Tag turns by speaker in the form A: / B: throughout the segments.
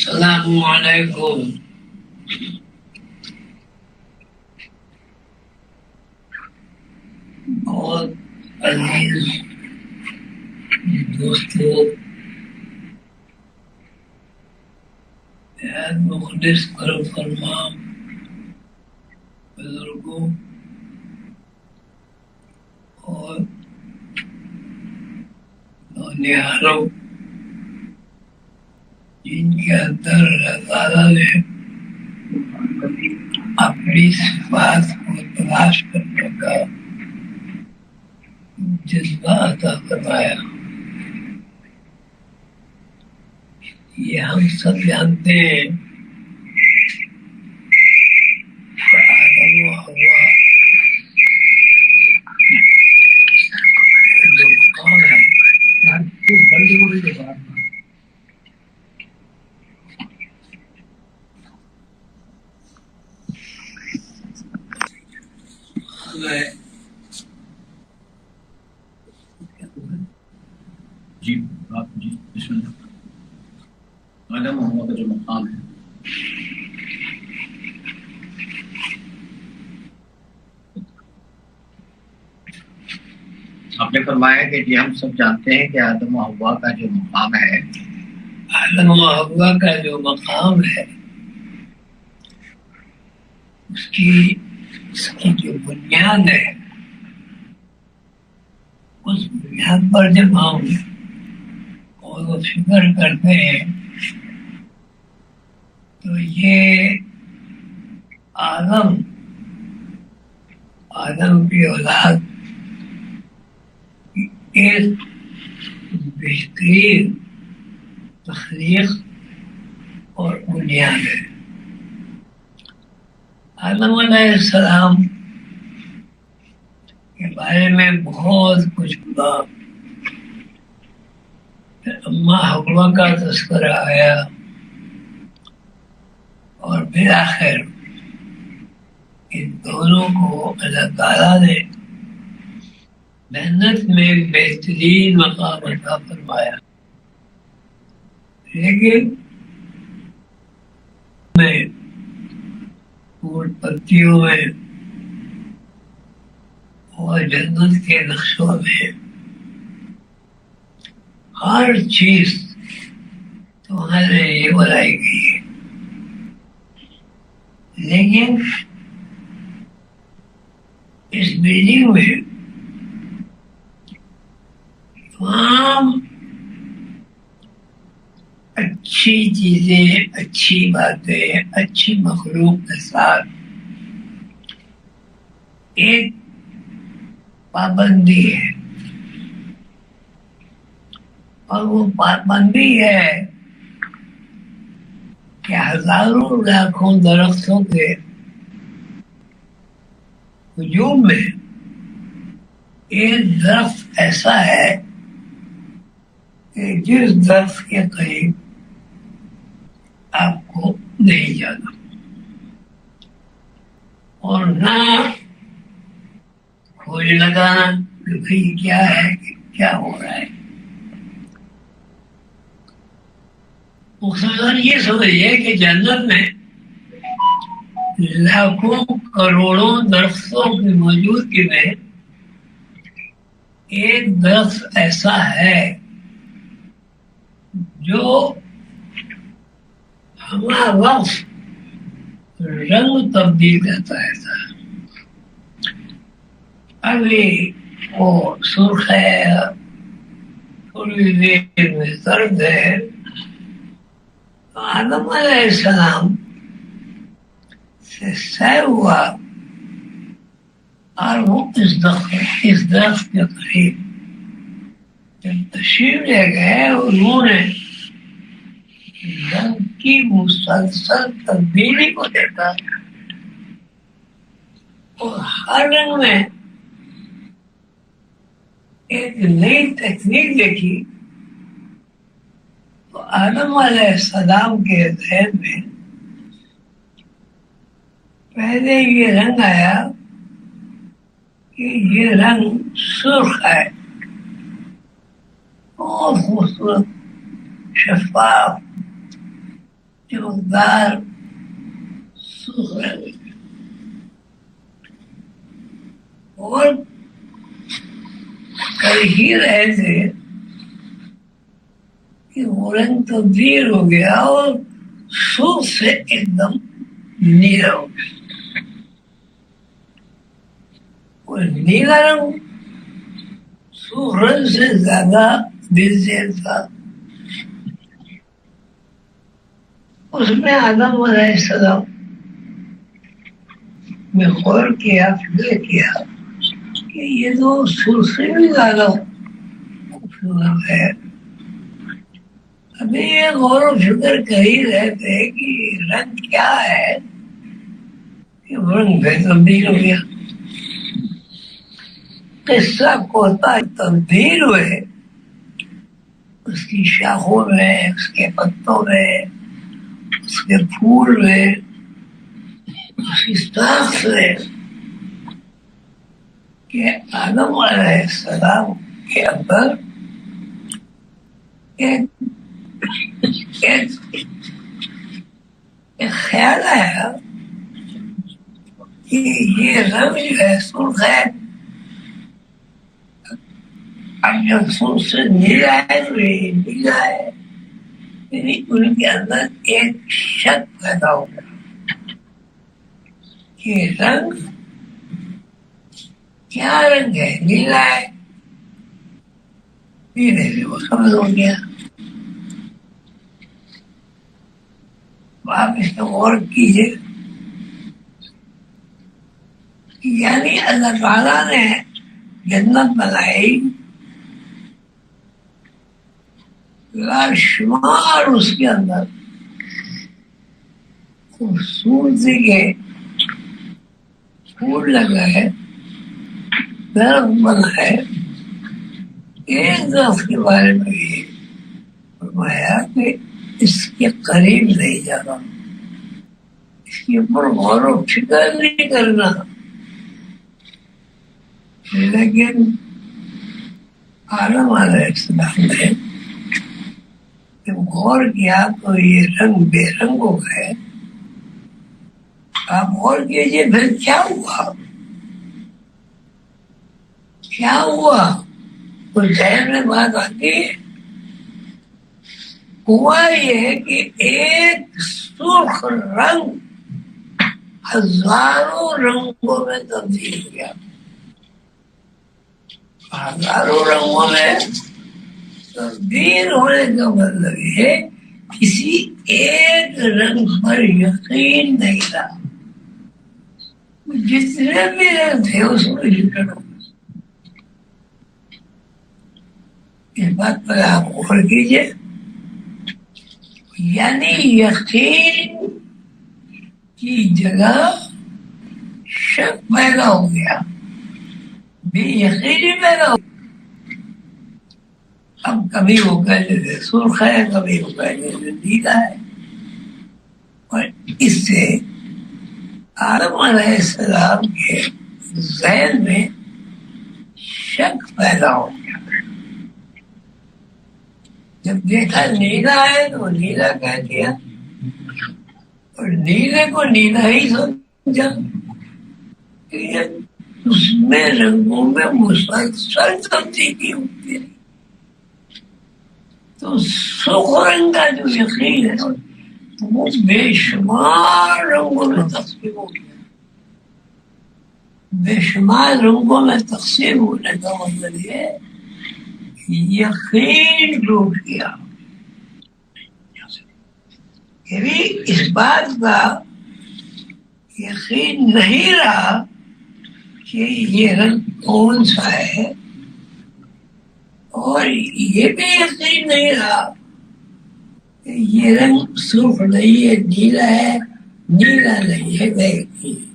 A: السلام علیکم. بہت عزیز دوستوں، مخلص کرم فرما بزرگوں اور نہاروں، جن کے اندر اللہ تعالیٰ نے اپنی صفات کو تلاش کرنے کا جذبہ عطا فرمایا. یہ ہم سب جانتے ہیں کہ آدم و حوا جو مقام ہے،
B: جی بسم اللہ. آدم و حوا کا جو مقام ہے، آپ نے فرمایا کہ جی ہم سب جانتے ہیں کہ آدم و حوا کا جو مقام ہے،
A: آدم و حوا کا جو مقام ہے، اس کی جو بنیاد ہے، اس بنیاد پر جب ہم اور فکر کرتے ہیں تو یہ آدم کی اولاد ایک بہترین تخلیق اور بنیاد ہے. آدم علیہ السلام کے بارے میں بہت کچھ ہوا. اماں حوا کا تذکرہ آیا اور بالآخر ان دونوں کو اللہ تعالیٰ نے محنت میں بہترین مقام عطا فرمایا. لیکن پھول پتیوں میں اور جنت کے نقشوں میں ہر چیز تمہارے لیے بنائی گئی ہے، لیکن اس بلڈنگ میں تمام اچھی چیزیں، اچھی باتیں، اچھی مخلوق کے ساتھ ایک پابندی ہے، اور وہ پابندی ہے کہ ہزاروں لاکھوں درختوں کے ہجوم میں ایک درخت ایسا ہے کہ جس درخت کے قریب آپ کو نہیں جانا اور نہ کھوج لگانا کہ بھئی کیا ہے، کیا ہو رہا ہے. مختصر یہ سمجھیے کہ جنت میں لاکھوں کروڑوں درختوں کی موجودگی میں ایک درخت ایسا ہے جو ہمارا وقت رنگ تبدیل کرتا ہے. ابھی وہ سرخ ہے، تھوڑی دیر میں زرد ہے. آدم علیہ السلام سے سیر ہوا اور وہ اس درخت کے قریب جب تشریف لے گئے، انہوں نے رنگ کی مسلسل تبدیلی کو دیکھا اور ہر رنگ میں ایک نئی تکنیک دیکھی. تو آدم علیہ السلام کے ذہن میں پہلے یہ رنگ آیا کہ یہ رنگ سرخ ہے، بہت خوبصورت، شفاف، چمکدار سرخ رنگ اور کر ہی رہے تھے کہ وہ رنگ تبدیل ہو گیا اور سرخ سے ایک دم نیلا ہو گیا. اور نیلا رنگ سرخ رنگ سے زیادہ بہتر تھا. اس میں آدم علیہ السلام میں غور کیا, فکر کیا کہ یہ تو سرخ سے بھی زیادہ خوبصورت ہے. ابھی یہ غور و فکر کر ہی رہے تھے کہ رنگ کیا ہے کہ رنگ میں تبدیل ہو گیا. قصہ کوتا تبدیل ہوئے, اس کی شاخوں میں, اس کے پتوں میں, اس کے پھول میں, اس کی سانس میں, کہ آدم علیہ السلام کے اندر ایک خیال آیا کہ یہ رنگ جو ہے سرخ ہے, اب جب سرخ سے نیلا ہے تو یہ نیلا ہے. یعنی ان کے اندر ایک شک پیدا ہو گیا کہ رنگ کیا رنگ ہے, نیلا ہے. نیلے سے وہ سمجھ ہو گیا. آپ اس کو غور کیجیے, یعنی اللہ تعالیٰ نے جنت بنائی, لاشمار اس کے اندر خوبصورتی کے پھول لگائے, درخت بنائے. ایک درخت کے بارے میں یہ فرمایا کہ اس کے قریب نہیں جانا, اس کے اوپر غور و فکر نہیں کرنا. لیکن آدم علیہ السلام نے جب غور کیا تو یہ رنگ بے رنگ ہو گئے. آپ غور کیجیے پھر کیا ہوا, کیا ہوا. تو ذہن میں بات آتی ہے, ہوا یہ کہ ایک سرخ رنگ ہزاروں رنگوں میں تبدیل ہو گیا. ہزاروں رنگوں میں تبدیل ہونے کا مطلب ہے کسی ایک رنگ پر یقین نہیں رہا. جتنے بھی رنگ تھے اس میں یقین ہو. اس بات پر آپ غور کیجیے, یعنی یقین کی جگہ شک پیدا ہو گیا, بے یقینی پیدا ہو. اب کبھی وہ کہتے تھے سرخ ہے, کبھی وہ کہتے تھے نیلا ہے, اور اس سے آدم علیہ السلام کے ذہن میں شک پیدا ہو گیا. جب دیکھا نیلا ہے تو نیلا کہہ دیا, اور نیلے کو نیلا ہی سمجھا. اس میں رنگوں میں مسلسل تبدیلی ہوتی ہے. تو سرخ رنگ کا جو یقین ہے وہ بے شمار رنگوں میں تقسیم ہو گیا. بے شمار رنگوں میں تقسیم ہونے کا مطلب یہ یقین ٹوٹ گیا. یعنی اس بات کا یقین نہیں رہا کہ یہ رنگ کون سا ہے, اور یہ بھی یقین نہیں رہا کہ یہ رنگ سرخ نہیں ہے, نیلا ہے, نیلا نہیں ہے, نہیں.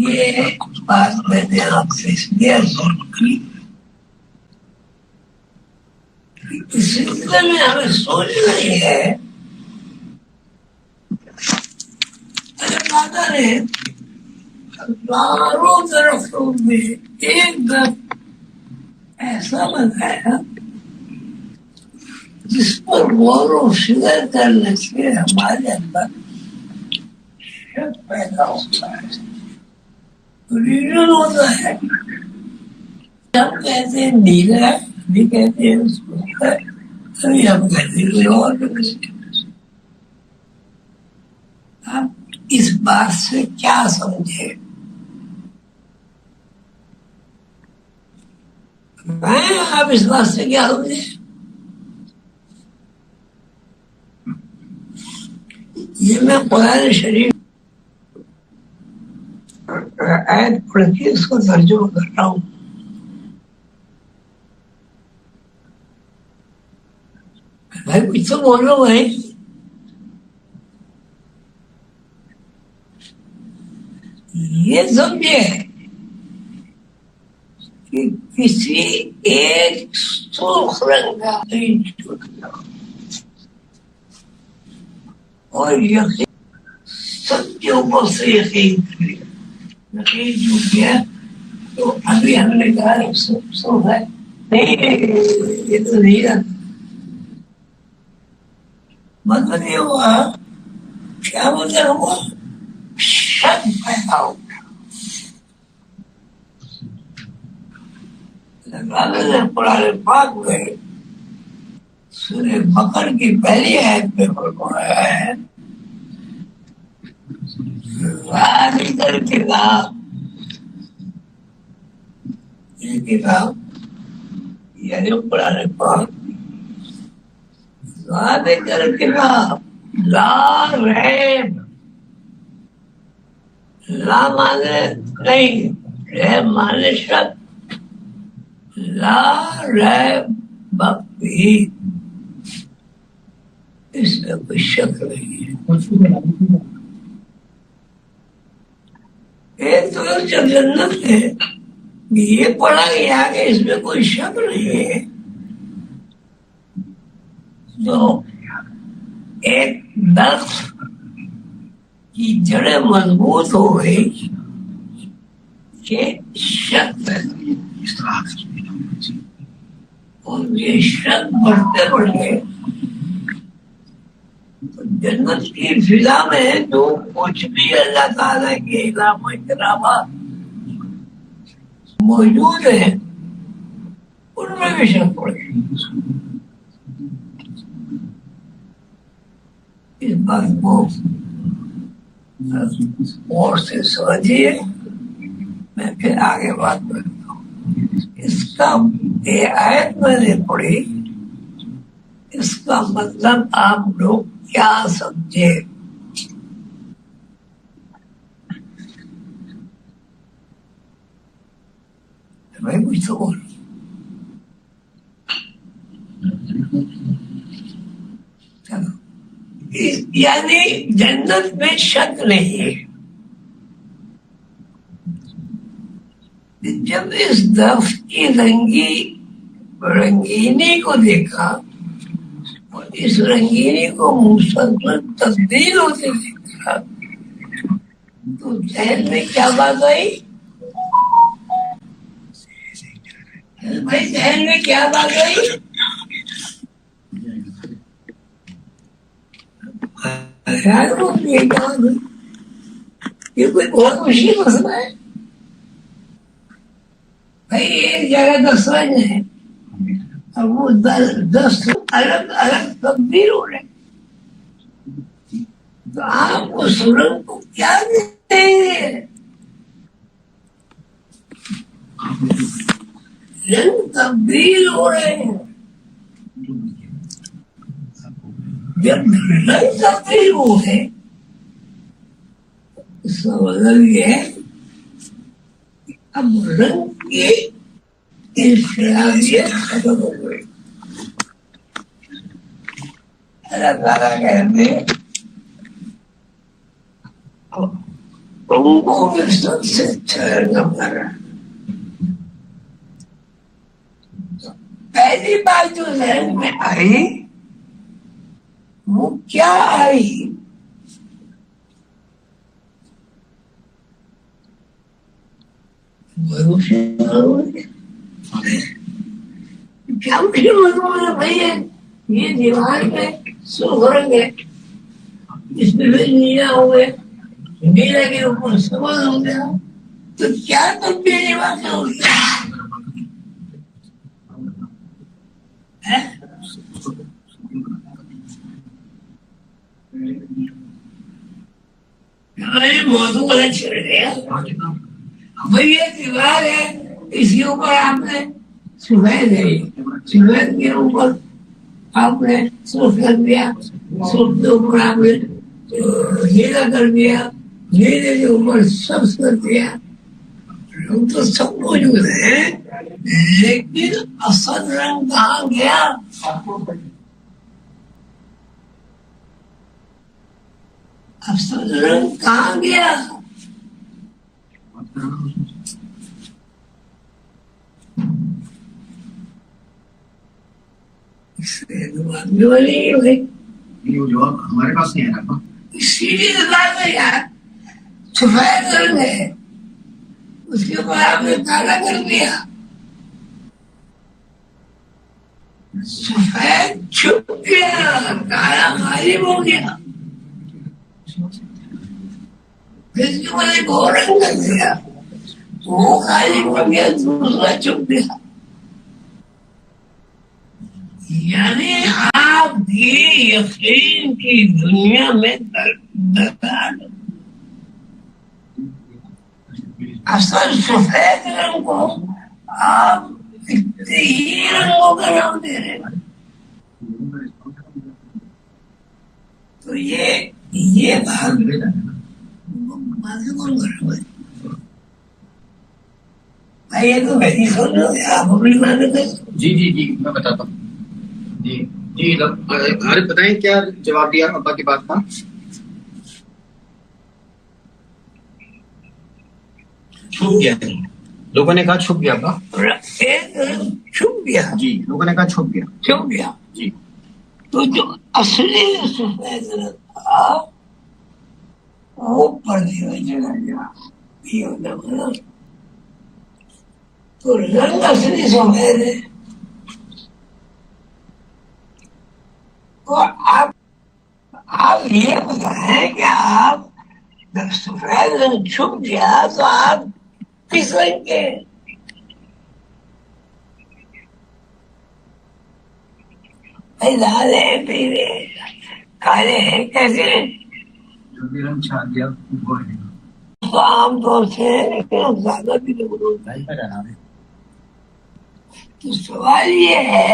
A: یہ بات میں نے آپ سے اس لیے کی, اس سلسلے میں ہمیں سوچنا ہی ہے. اللہ تعالیٰ نے ہزاروں درختوں میں ایک درخت ایسا بنایا جس پر غور و فکر کرنے سے ہمارے اندر شک پیدا ہوتا ہے، ریزن ہوتا ہے. ہم کہتے ہیں نیلا ہے، ابھی کہتے ہیں اس کو ہے، ابھی ہم کہتے ہیں کوئی اور. آپ اس بات سے کیا سمجھے؟ آپ اس بات سے کیا سمجھے؟ یہ میں قرآن شریف آیت پڑھ کے اس کو ترجمہ کر رہا ہوں. بھائی کچھ تو بولو بھائی. یہ سمجھے کہ کسی ایک سرخ رنگ کا اور یقین سب کے اوپر سے یقین ٹوٹ گیا تو ابھی ہم نے کہا سرخ ہے نہیں، یہ تو نہیں رہتا. مطلب یہ ہوا، کیا مطلب ہوا؟ شک پیدا ہو گیا. قرآن پاک میں سورہ بقر کی پہلی آیت میں فرمایا ہے ذالکل کتاب، یہ کتاب یعنی قرآن پاک، ذالکل کتاب لا ریب، لا مانے نہیں، ریب مانے شک، لا ریب فیہ، اس میں کوئی شک نہیں ہے. ایک تو جو جنت ہے یہ پڑھا گیا کہ اس میں کوئی شک نہیں ہے، جو ایک درخت کی جڑیں مضبوط ہو گئی کہ شک اور یہ شک بڑھتے بڑھتے جنت کی فضا میں جو کچھ بھی اللہ تعالیٰ کے علامہ اکرامات موجود ہیں ان میں بھی شک پڑ گئی. اس بات کو اور سے سمجھیے، میں پھر آگے بات کرتا ہوں. اس کا یہ آیت میں نے پڑھی، اس کا مطلب آپ لوگ کیا سمجھے؟ بھائی کچھ تو بولو. چلو، یعنی جنت میں شک نہیں ہے. جب اس درخت کی رنگینی کو دیکھا اور اس رنگینی کو مسلسل تبدیل ہوتے دیکھا تو ذہن میں کیا بات آئی؟ بھائی ذہن میں کیا بات آئی؟ یہ کوئی بہت مشکل مسئلہ ہے بھائی. ایک جگہ 10 رنگ ہے اور وہ 10 الگ الگ تبدیل ہو رہے، تو آپ اس رنگ کو کیا دیتے ہیں؟ رنگ تبدیل ہو رہے ہیں. جب رنگ تبدیل ہو گئے اس کا مطلب یہ ہے اب رنگ کی انفرادیت ختم ہو گئی. اللہ تعالیٰ کہتے ہیں رنگوں میں سب سے اچھا رنگ ہمارا. پہلی بات جو ذہن میں آئی وہ کیا آئی؟ کیا مجھے معلوم ہے بھائی یہ دیوار میں سرخ رنگ ہے، اس میں بھی نیلا ہو گیا، نیلا کے اوپر سبز ہو گیا، تو کیا تم میری بات ہو گیا ہے؟ ہمارے موضوع والا چھڑ گیا. بھائی یہ دیوار ہے، اس کے اوپر آپ نے سفید ہے، سفید کے اوپر آپ نے سرخ کر دیا، سرخ کے اوپر آپ نے نیلا کر دیا، نیلے کے اوپر سبز کر دیا. رنگ تو سب موجود ہے، لیکن اصل رنگ کہاں گیا؟ اصل رنگ کہاں گیا؟
B: یہ جواب ہمارے پاس نہیں ہے نا.
A: سیدھی بات ہے یار، سفید رنگ ہے، اس کے اوپر آپ نے کالا کر دیا، سفید چھپ گیا، کالا غائب ہو گیا، اس کے اوپر ایک اور رنگ کر دیا، وہ غائب ہو گیا، دوسرا چھپ گیا. یعنی آپ کی یقین کی دنیا میں درکار اصل سفید رنگ کو آپ اتنے ہی رنگوں کا نام دے رہے ہیں. تو یہ بات کون کر رہا ہے؟ تو میں نہیں سن رہا، آپ اپنی بات کریں.
B: جی میں بتاتا ہوں. جی عارف بتائیں کیا جواب دیا ابا کی بات کا. چھپ گیا، لوگوں نے کہا چھپ گیا ابا.
A: چھپ گیا،
B: جی لوگوں نے کہا چھپ گیا.
A: چھپ گیا.
B: جی
A: تو جو اصلی سفید رنگ تھا وہ پردے میں چلا گیا، یہ ہوتا ہے. تو رنگ اصلی سفید ہے، اور آپ یہ بتائیں کہ آپ جب سفید رنگ چھپ گیا تو آپ کس رنگ کے؟ لال ہے، پیلے کالے ہیں، کیسے؟
B: جو بھی رنگ چھا گیا وہ ہے.
A: عام طور سے زیادہ بھی لوگ ہوتا ہے. تو سوال یہ ہے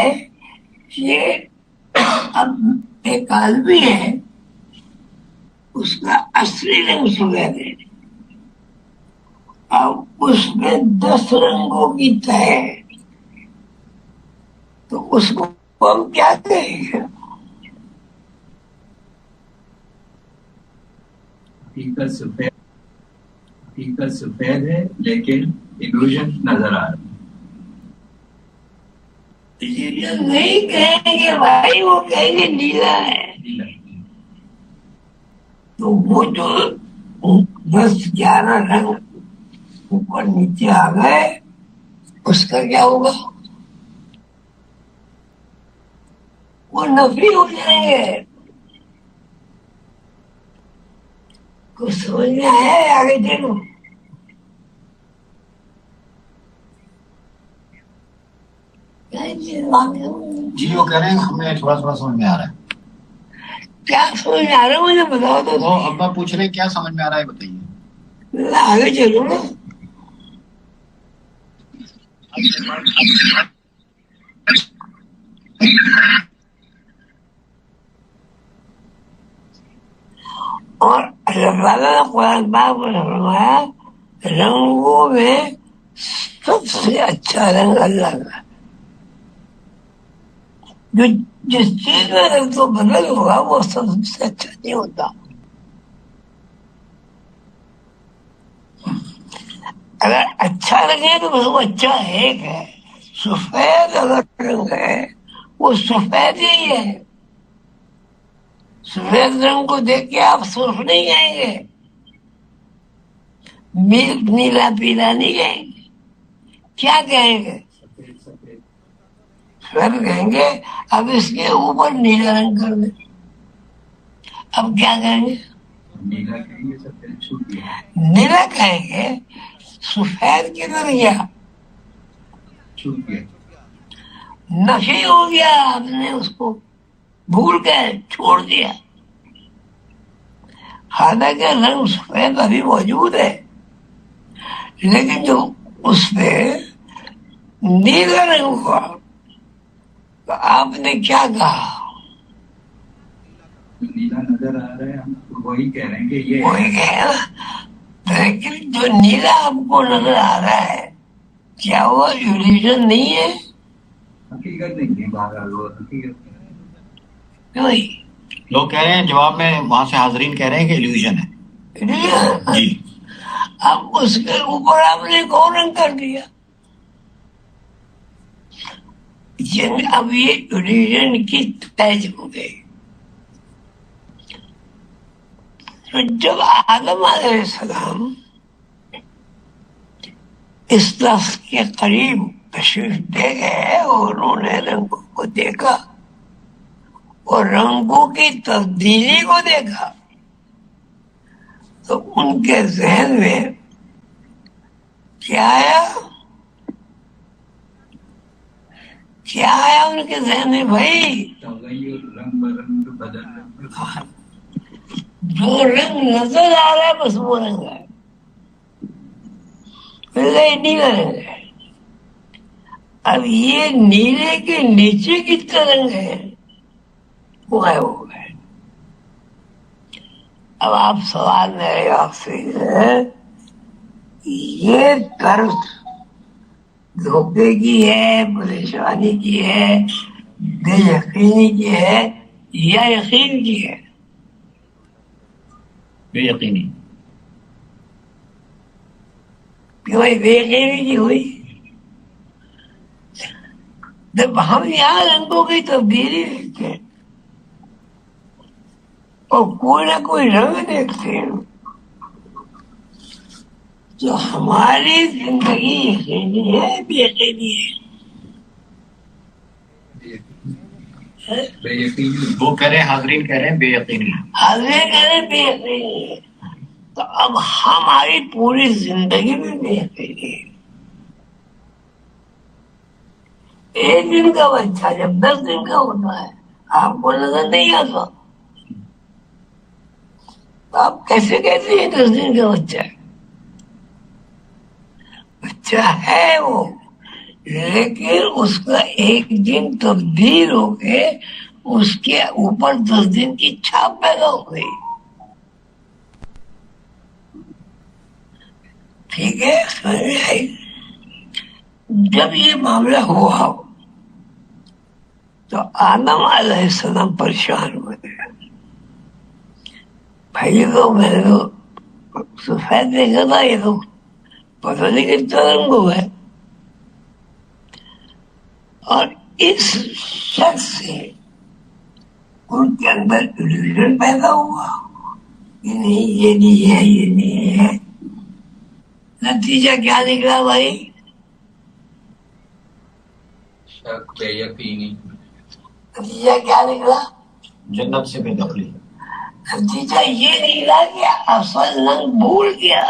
A: کہ اب ایک آدمی ہے، اس کا اصلی رنگ سفید ہے، اب اس میں 10 رنگوں کی طے ہے، تو اس کو ہم کیا کہیں گے؟
B: حقیقت سفید ہے لیکن ایلوژن نظر آ رہا
A: یہ نہیں کہیں گے بھائی، وہ کہیں گے نیلا ہے. تو وہ جو 10-11 رنگ اوپر نیچے آ گئے، اس کا کیا ہوگا؟ وہ نفی ہو جائیں گے. کچھ سمجھ میں آیا؟ آگے دیکھو.
B: جی وہ کہہ رہے ہیں ہمیں تھوڑا سمجھ میں آ رہا ہے.
A: کیا سمجھ میں آ رہا ہے مجھے بتاؤ تو.
B: وہ ابا پوچھ رہے ہیں کیا سمجھ میں آ رہا ہے بتائیے.
A: آگے چلو نا. اور اللہ تعالیٰ نے قرآن پاک میں فرمایا رنگوں میں سب سے اچھا رنگ اللہ کا. جو جس چیز میں رنگ تو بدل ہوگا وہ سب سے اچھا نہیں ہوتا. اگر اچھا لگے تو وہ اچھا ہے کہ سفید اگر رنگ ہے وہ سفید ہی ہے. سفید رنگ کو دیکھ کے آپ سرخ نہیں کہیں گے، نیلا پیلا نہیں کہیں گے، کیا کہیں گے؟ پھر کہیں گے اب اس کے اوپر نیلا رنگ کر دیں. اب کیا کہیں گے؟
C: نیلا کہیں گے سفید چھوٹ گیا.
A: نیلا کہیں گے سفید کدھر گیا؟
C: چھوٹ گیا.
A: نفی ہو گیا، آپ نے اس کو بھول گئے، چھوڑ دیا. حالانکہ رنگ سفید ابھی موجود ہے، لیکن جو اس پہ نیلا رنگ ہوا تو آپ نے کیا کہا؟
C: نیلا نظر آ رہا ہے، ہم وہی کہہ رہے ہیں کہ یہ
A: وہی کہے نا. لیکن جو نیلا آپ کو نظر آ رہا ہے کیا وہ ایلیوژن نہیں ہے؟
C: حقیقت نہیں ہے. بہرحال وہ حقیقت
A: نہیں
B: لوگ کہہ رہے ہیں جواب میں، وہاں سے حاضرین کہہ رہے ہیں کہ ایلیوژن ہے.
A: ایلیوژن.
B: جی
A: اب اس کے اوپر آپ نے کون رنگ کر دیا؟ اب یہ ایلیوژن کی تیج ہو گئی. تو جب آدم علیہ السلام اس لفظ کے قریب تشریف دے گئے اور انہوں نے رنگوں کو دیکھا اور رنگوں کی تبدیلی کو دیکھا تو ان کے ذہن میں کیا آیا؟ کیا آیا ان کے ذہن میں بھائی؟
C: تغیر، رنگ برنگ بدل.
A: جو رنگ نظر آ رہا ہے بس وہ رنگ ہے، نیلا رنگ ہے. اب یہ نیلے کے نیچے کتنا رنگ ہے وہ غائب ہو گئے. اب آپ سوال میرے آپ سے ہے، یہ طرز دھوکے کی ہے، پریشانی کی ہے، بے یقینی کی ہے یا یقین کی ہے؟
B: بے یقینی.
A: کہ بھائی بے یقینی کی ہوئی. جب ہم یہاں رنگوں کی تبدیلی دیکھتے ہیں اور کوئی نہ کوئی رنگ دیکھتے ہیں جو ہماری زندگی یقینی ہے بے یقینی ہے؟
C: بے یقینی.
B: وہ کہہ رہے ہیں، حاضرین کہہ رہے ہیں بے یقینی.
A: حاضر کرے بے یقینی ہے. تو اب ہماری پوری زندگی میں بے یقینی ہے. ایک دن کا بچہ جب 10 دن کا ہوتا ہے آپ کو نظر نہیں آتا، تو آپ کیسے کہتے ہیں 10 دن کا بچہ ہے؟ بچہ ہے وہ، لیکن اس کا ایک دن تبدیل ہو کے اس کے اوپر 10 دن کی چھاپ پیدا ہو گئی. ٹھیک ہے. جب یہ معاملہ ہوا تو آدم علیہ السلام پریشان ہوئے. بھائی تو میں نے تو سفید دیکھا تھا، یہ تو پتہ نہیں کتنا رنگ ہوا ہے. اور اس شخص سے ان کے اندر ایلیوژن پیدا ہوا کہ نہیں یہ نہیں ہے، یہ نہیں ہے. نتیجہ کیا نکلا بھائی؟
C: شک، بے یقینی.
A: نتیجہ کیا نکلا؟
B: جنت سے بے دخلی.
A: نتیجہ یہ نکلا کہ اصل رنگ بھول گیا،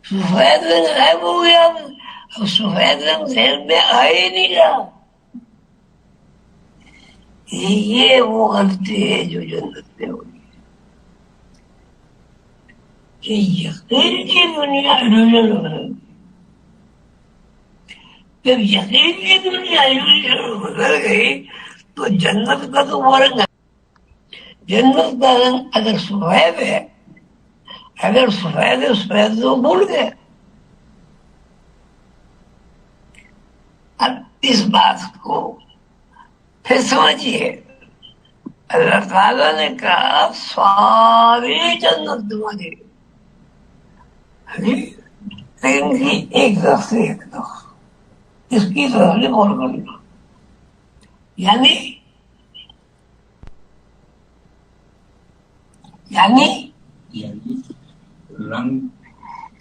A: سفید رنگ غائب ہو گیا. اب سفید رنگ ذہن میں آ ہی نہیں رہا. یہ وہ غلطی ہے جو جنت میں ہوئی کہ یقین کی دنیا ایلیوژن ہو رہی. جب یقین کی دنیا ایلیوژن بدل گئی تو جنت کا تو وہ رنگ ہے. جنت کا رنگ اگر سفید ہے، اگر سفید ہے سفید تو بھول گئے. اب اس بات کو پھر سمجھیے، اللہ تعالیٰ نے کہا ساری جنت تمہاری، لیکن ایک طرف سے ایک طرف اس کی طرف سے غور کرنا، یعنی
C: رنگ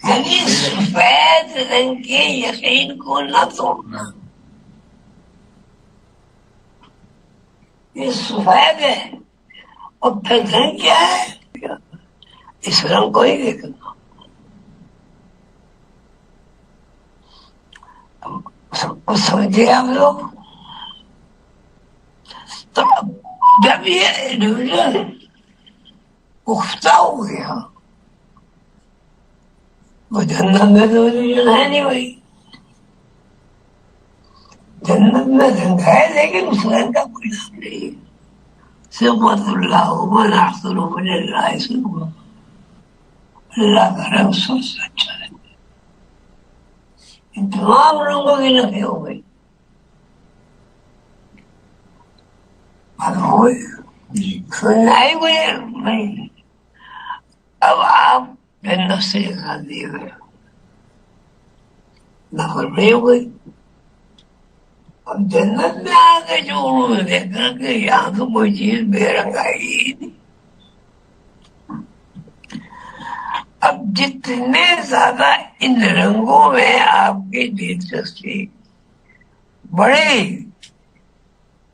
A: یعنی سفید رنگ کے یقین کو نہ توڑنا. یہ سفید ہے، اور پھر رنگ کیا ہے؟ اس رنگ کو ہی دیکھنا. کچھ سمجھے آپ لوگ؟ تو جب یہ ڈویژن پختہ ہو گیا، وہ جنت میں تو ڈویژن ہے نہیں بھائی. جنت میں رنگ ہے لیکن اس رنگ کا کوئی نام نہیں. صفت اللہ من احسن من اللہ صفۃ، اللہ کا رنگ سب سے اچھا ہے. ان تمام رنگوں کی نفی ہو گئی. سننا ہی کوئی نہیں. اب آپ جنت سے نکال دیے گئے، نفرمانی ہو گئی. اب جنت میں آ کے جو انہوں نے دیکھا کہ یہاں تو کوئی چیز بے رنگ آئی ہی نہیں. اب جتنے زیادہ ان رنگوں میں آپ کی دلچسپی بڑھے،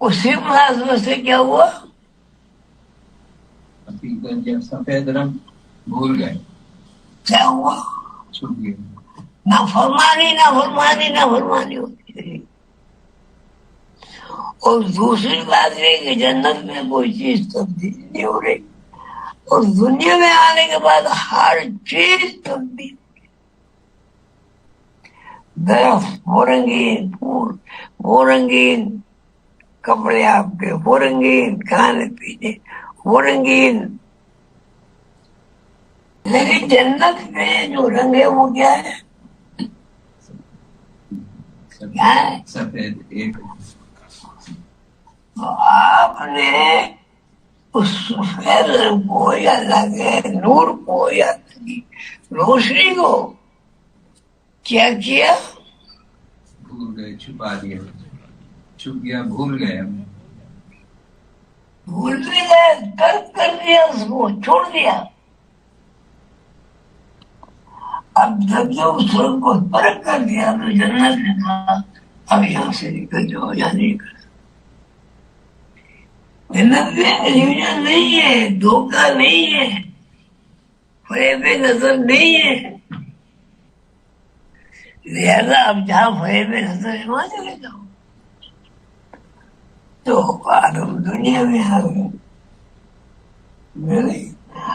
A: اسی مناسبت سے کیا ہوا؟
C: حقیقت جب سفید رنگ بھول گئے،
A: کیا ہوا؟
C: چھپ گئے.
A: نافرمانی ہوتی ہے. اور دوسری بات یہ کہ جنت میں کوئی چیز تبدیل نہیں ہو رہی، اور دنیا میں آنے کے بعد ہر چیز تبدیل. درخت وہ رنگین، پھول وہ رنگین، کپڑے آپ کے وہ رنگین، کھانے پینے وہ رنگین. لیکن جنت میں جو رنگ ہے وہ کیا ہے؟ کیا ہے؟
C: سفید ایک.
A: تو آپ نے اس سفید رنگ کو یا اللہ کے نور کو یا روشنی کو کیا کیا؟
C: بھول گئے، چھپا دیا، چھپ گیا، بھول گئے ہم.
A: بھول بھی گئے، ترک کر دیا، اس کو چھوڑ دیا. اب جب جو اس رنگ کو ترک کر دیا تو جنت نے کہا اب یہاں سے نکل جاؤ، یہاں نہیں نکل. جنت میں الوژن نہیں ہے، دھوکہ نہیں ہے، فریب نظر نہیں ہے. لہذا اب جہاں فریب نظر ہے وہاں چلے جاؤ. تو آدم دنیا میں آ گئے.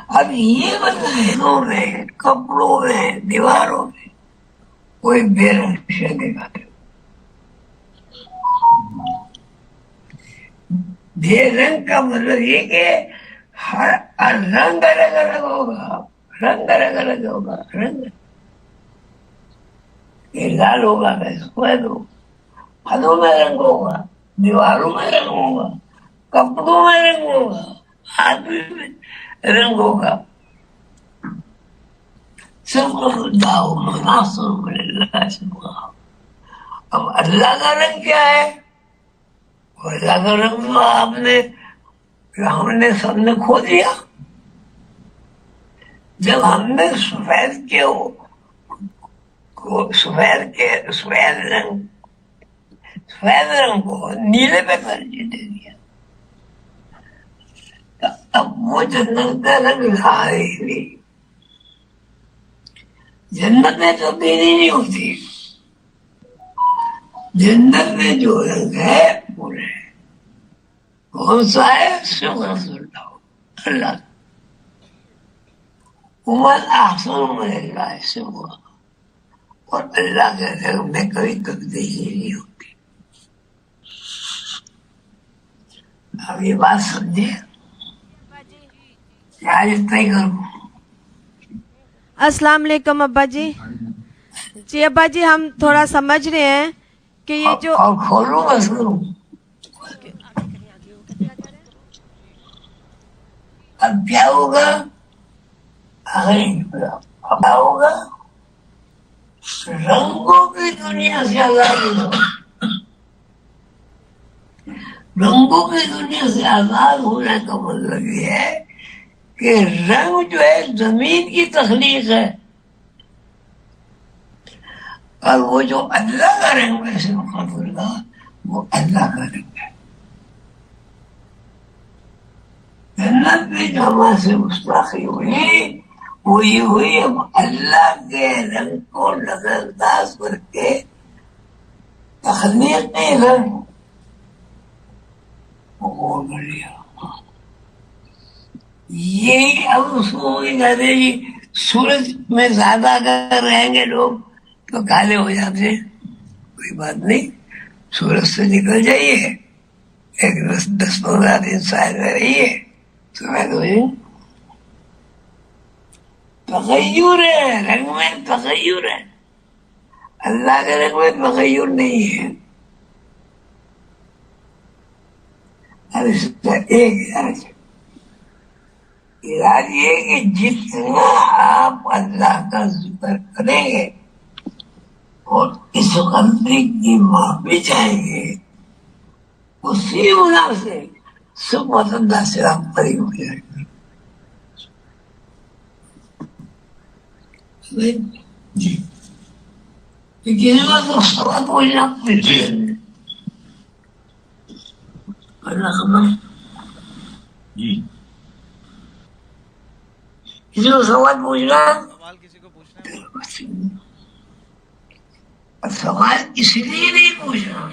A: اب یہ بتائیں میں، کپڑوں میں، دیواروں میں کوئی بے رنگ شے دکھاتے. بے رنگ کا مطلب یہ کہ ہر رنگ الگ الگ ہوگا، رنگ الگ الگ ہوگا. رنگ یہ لال ہوگا، سفید ہوگا، پھلوں میں رنگ ہوگا، دیواروں میں رنگ ہوگا، کپڑوں میں رنگ ہوگا، آدمی میں رنگ ہوگا. سب اب اللہ کا رنگ کیا ہے؟ اللہ کا رنگ تو آپ نے، ہم نے سب نے کھو دیا. جب ہم نے سفید رنگ کو نیلے پہ ترجیح دے دیا، اب وہ جنت کا رنگ رہا ہی نہیں. جنت میں تبدیلی نہیں ہوتی. جنت میں جو رنگ ہے پورے کون سا ہے؟ اللہ. عمر احسن من اللہ سے ہوا، اور اللہ کے رنگ میں کوئی تبدیلی نہیں ہوتی. اب یہ بات سمجھے؟ کیا اتنا ہی کروں؟
D: السلام علیکم ابا جی. جی ابا جی، ہم تھوڑا سمجھ رہے ہیں کہ یہ جو
A: اور کھولوں بس کروں. اب کیا ہوگا؟ کیا ہوگا؟ رنگوں کی دنیا سے آزاد ہو. رنگوں کی دنیا سے آزاد ہونے کا مطلب یہ ہے کہ رنگ جو ہے زمین کی تخلیق ہے، اور وہ جو اللہ کا رنگ میں سے مقابلہ وہ اللہ کا رنگ ہے. جنت بھی جو ہمارے سے گستاخی ہوئی وہی ہوئی. ہم اللہ کے رنگ کو نظر انداز کر کے تخلیقی رنگ وہ لیا. یہ اب اس کو کہتے ہیں جی سورج میں زیادہ اگر رہیں گے لوگ تو کالے ہو جاتے ہیں. کوئی بات نہیں, سورج سے نکل جائیے, ایک 10-15 دن سائر میں رہیے تو میں تو تغیر ہے, رنگ میں تغیر ہے. اللہ کے رنگ میں تغیر نہیں ہے. اب اس کا ایک علاج یہ کہ جتنا آپ اللہ کا ذکر کریں گے اور اس غلطی کی معافی چاہیں گے, اسی وجہ سے سب اللہ سے آپ قریب ہو جائیں گے. جی کسی کو سوال پوچھنا
B: جی
A: کسی کو سوال پوچھنا. سوال اس لیے نہیں پوچھنا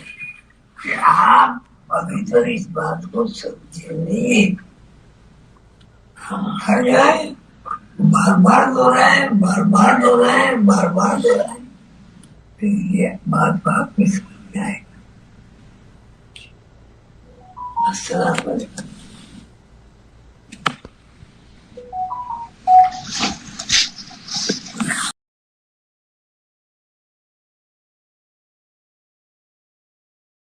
A: کہ آپ ابھی تو اس بات کو سمجھے نہیں. ہم ہر جائیں بار بار دہرائیں, بار بار دہرائیں, بار بار دہرائیں, پھر یہ بات میں سمجھ آئے گا. السلام علیکم.